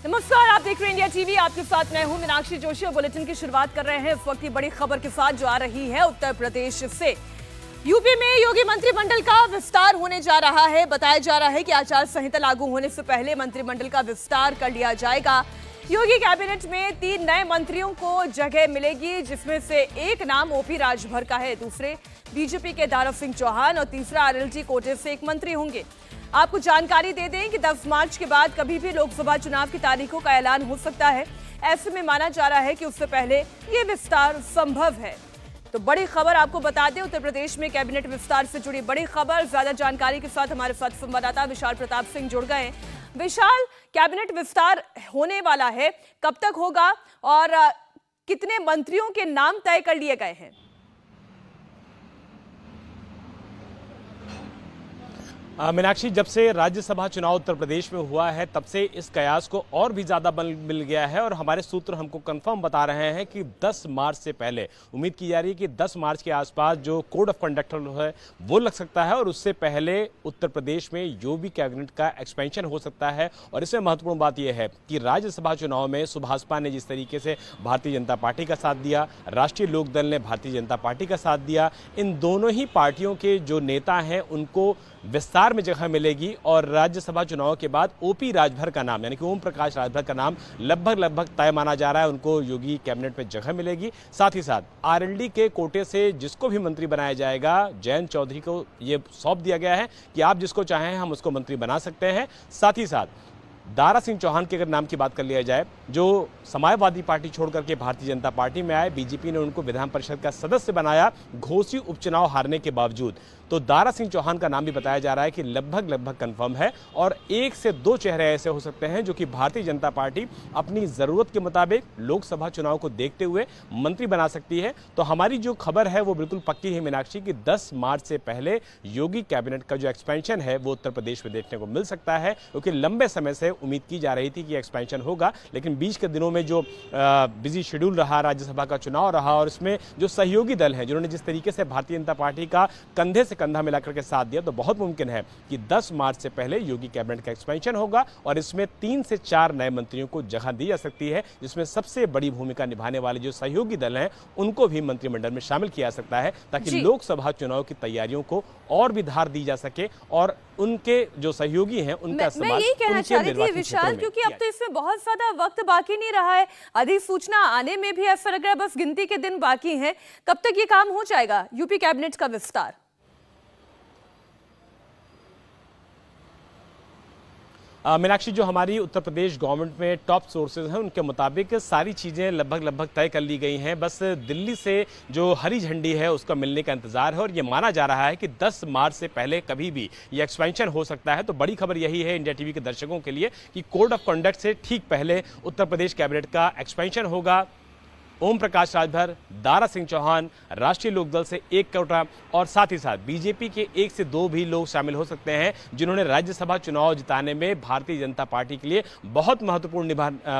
नमस्कार, आप देख रहे हैं इंडिया टीवी। आपके साथ मैं हूं मीनाक्षी जोशी और बुलेटिन की शुरुआत कर रहे हैं इस वक्त की बड़ी खबर के साथ जो आ रही है उत्तर प्रदेश से। यूपी में योगी मंत्रिमंडल का विस्तार होने जा रहा है। बताया जा रहा है कि आचार संहिता लागू होने से पहले मंत्रिमंडल का विस्तार कर लिया जाएगा। योगी कैबिनेट में 3 नए मंत्रियों को जगह मिलेगी, जिसमें से एक नाम ओपी राजभर का है, दूसरे बीजेपी के दारा सिंह चौहान और तीसरा आरएलडी कोटे से एक मंत्री होंगे। आपको जानकारी दे दें कि 10 मार्च के बाद कभी भी लोकसभा चुनाव की तारीखों का ऐलान हो सकता है। ऐसे में माना जा रहा है कि उससे पहले ये विस्तार संभव है। तो बड़ी खबर आपको बता दें, उत्तर प्रदेश में कैबिनेट विस्तार से जुड़ी बड़ी खबर। ज्यादा जानकारी के साथ हमारे साथ संवाददाता विशाल प्रताप सिंह जुड़ गए। विशाल, कैबिनेट विस्तार होने वाला है, कब तक होगा और कितने मंत्रियों के नाम तय कर लिए गए हैं? मीनाक्षी, जब से राज्यसभा चुनाव उत्तर प्रदेश में हुआ है तब से इस कयास को और भी ज़्यादा बल मिल गया है और हमारे सूत्र हमको कंफर्म बता रहे हैं कि 10 मार्च से पहले उम्मीद की जा रही है कि 10 मार्च के आसपास जो कोड ऑफ कंडक्ट है वो लग सकता है और उससे पहले उत्तर प्रदेश में योगी कैबिनेट का एक्सपेंशन हो सकता है। और इसमें महत्वपूर्ण बात यह है कि राज्यसभा चुनाव में सुभाषपा ने जिस तरीके से भारतीय जनता पार्टी का साथ दिया, राष्ट्रीय लोकदल ने भारतीय जनता पार्टी का साथ दिया, इन दोनों ही पार्टियों के जो नेता हैं उनको विस्तार में जगह मिलेगी। और राज्यसभा चुनाव के बाद ओपी राजभर का नाम यानी कि ओम प्रकाश राजभर का नाम लगभग तय माना जा रहा है, उनको योगी कैबिनेट में जगह मिलेगी। साथ ही साथ आरएलडी के कोटे से जिसको भी मंत्री बनाया जाएगा, जयंत चौधरी को ये सौंप दिया गया है कि आप जिसको चाहें हम उसको मंत्री बना सकते हैं। साथ ही साथ दारा सिंह चौहान के अगर नाम की बात कर लिया जाए, जो समाजवादी पार्टी छोड़ करके भारतीय जनता पार्टी में आए, बीजेपी ने उनको विधान परिषद का सदस्य बनाया घोसी उपचुनाव हारने के बावजूद, तो दारा सिंह चौहान का नाम भी बताया जा रहा है कि लगभग कंफर्म है। और 1 से 2 चेहरे ऐसे हो सकते हैं जो कि भारतीय जनता पार्टी अपनी ज़रूरत के मुताबिक लोकसभा चुनाव को देखते हुए मंत्री बना सकती है। तो हमारी जो खबर है वो बिल्कुल पक्की है मीनाक्षी कि 10 मार्च से पहले योगी कैबिनेट का जो एक्सपेंशन है वो उत्तर प्रदेश में देखने को मिल सकता है, क्योंकि लंबे समय से उम्मीद की जा रही थी कि एक्सपेंशन होगा। लेकिन बीच के दिनों में जो बिजी शेड्यूल रहा, राज्यसभा का चुनाव रहा और इसमें जो सहयोगी दल हैं जिन्होंने जिस तरीके से भारतीय जनता पार्टी का कंधे से कंधा मिलाकर के साथ दिया, तो बहुत मुमकिन है कि 10 मार्च से पहले योगी कैबिनेट का एक्सपेंशन होगा और इसमें 3 से 4 नए मंत्रियों को जगह दी जा सकती है, जिसमें सबसे बड़ी भूमिका निभाने वाले जो सहयोगी दल हैं उनको भी मंत्रिमंडल में शामिल किया जा सकता है, ताकि लोकसभा चुनाव की तैयारियों को और भी धार दी जा सके और उनके जो सहयोगी हैं उनका मैं यही कहना चाह रही थी विशाल, क्योंकि अब तो इसमें बहुत ज्यादा वक्त बाकी नहीं रहा है। अधिसूचना आने में भी ऐसा लग रहा है बस गिनती के दिन बाकी हैं। कब तक ये काम हो जाएगा यूपी कैबिनेट का विस्तार? मीनाक्षी, जो हमारी उत्तर प्रदेश गवर्नमेंट में टॉप सोर्सेज हैं उनके मुताबिक सारी चीज़ें लगभग तय कर ली गई हैं। बस दिल्ली से जो हरी झंडी है उसका मिलने का इंतजार है और ये माना जा रहा है कि 10 मार्च से पहले कभी भी ये एक्सपेंशन हो सकता है। तो बड़ी खबर यही है इंडिया टीवी के दर्शकों के लिए कि कोड ऑफ कंडक्ट से ठीक पहले उत्तर प्रदेश कैबिनेट का एक्सपेंशन होगा। ओम प्रकाश राजभर, दारा सिंह चौहान, राष्ट्रीय लोकदल से एक कोटा और साथ ही साथ बीजेपी के 1 से 2 भी लोग शामिल हो सकते हैं जिन्होंने राज्यसभा चुनाव जिताने में भारतीय जनता पार्टी के लिए बहुत महत्वपूर्ण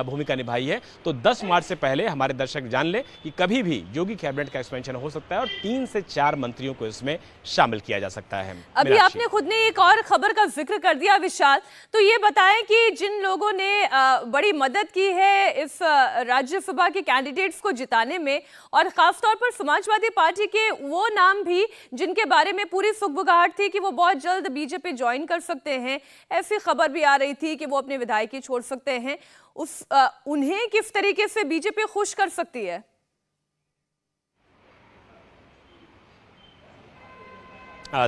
भूमिका निभाई है। तो 10 मार्च से पहले हमारे दर्शक जान लें कि कभी भी योगी कैबिनेट का एक्सपेंशन हो सकता है और 3 से 4 मंत्रियों को इसमें शामिल किया जा सकता है। अभी आपने खुद ने एक और खबर का जिक्र कर दिया विशाल, तो ये बताएं कि जिन लोगों ने बड़ी मदद की है इस राज्यसभा के कैंडिडेट्स को जिताने में, और खासतौर पर समाजवादी पार्टी के वो नाम भी जिनके बारे में पूरी सुगबुगाहट थी कि वो बहुत जल्द बीजेपी ज्वाइन कर सकते हैं, ऐसी खबर भी आ रही थी कि वो अपने विधायकी छोड़ सकते हैं, उन्हें किस तरीके से बीजेपी खुश कर सकती है?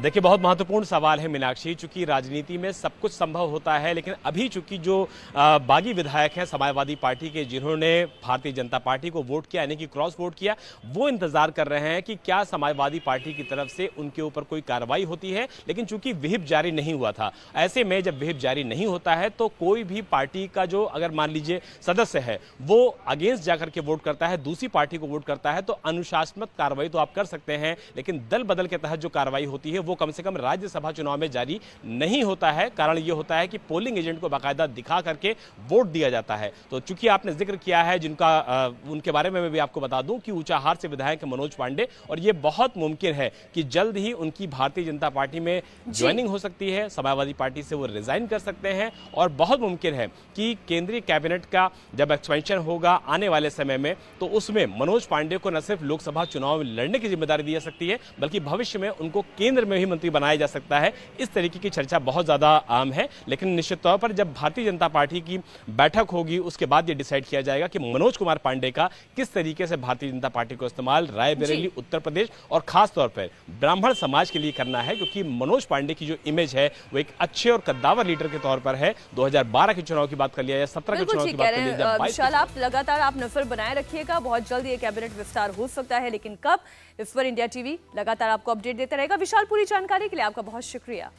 देखिए, बहुत महत्वपूर्ण सवाल है मीनाक्षी। चूंकि राजनीति में सब कुछ संभव होता है, लेकिन अभी चूंकि जो बागी विधायक हैं समाजवादी पार्टी के जिन्होंने भारतीय जनता पार्टी को वोट किया यानी कि क्रॉस वोट किया, वो इंतजार कर रहे हैं कि क्या समाजवादी पार्टी की तरफ से उनके ऊपर कोई कार्रवाई होती है। लेकिन चूंकि व्हिप जारी नहीं हुआ था, ऐसे में जब व्हिप जारी नहीं होता है तो कोई भी पार्टी का जो अगर मान लीजिए सदस्य है वो अगेंस्ट जाकर के वोट करता है, दूसरी पार्टी को वोट करता है, तो अनुशासनात्मक कार्रवाई तो आप कर सकते हैं, लेकिन दल बदल के तहत जो कार्रवाई होती है है वो कम से कम राज्यसभा चुनाव में जारी नहीं होता है। कारण ये होता है कि पोलिंग एजेंट को बाकायदा दिखा करके वोट दिया जाता है। तो चूंकि आपने जिक्र किया है जिनका उनके बारे में मैं भी आपको बता दूं कि ऊंचाहार से विधायक मनोज पांडे, और ये बहुत मुमकिन है कि जल्द ही उनकी भारतीय जनता पार्टी में ज्वाइनिंग हो सकती है। समाजवादी पार्टी से वो रिजाइन कर सकते हैं और बहुत मुमकिन है कि केंद्रीय कैबिनेट का जब एक्सपेंशन होगा आने वाले समय में तो उसमें मनोज पांडे को न सिर्फ लोकसभा चुनाव में लड़ने की जिम्मेदारी दी जा सकती है बल्कि भविष्य में उनको केंद्र में भी मंत्री बनाया जा सकता है। इस तरीके की चर्चा बहुत ज्यादा आम है, लेकिन निश्चित तौर पर जब भारतीय जनता पार्टी की बैठक होगी उसके बाद ये डिसाइड किया जाएगा कि मनोज कुमार पांडे का किस तरीके से भारतीय जनता पार्टी को इस्तेमाल रायबरेली, उत्तर प्रदेश और खास तौर पर ब्राह्मण समाज के लिए करना है, क्योंकि मनोज पांडे की जो इमेज है वो एक अच्छे और कद्दावर लीडर के तौर पर है। 2012 के चुनाव की बात कर लिया या 17 के चुनाव की बात कर लिया। विशाल, आप लगातार आप नजर बनाए रखिएगा, बहुत जल्द ये कैबिनेट विस्तार हो सकता है, लेकिन कब, इस पर इंडिया टीवी लगातार आपको अपडेट देता रहेगा। विशाल, पूरी जानकारी के लिए आपका बहुत शुक्रिया।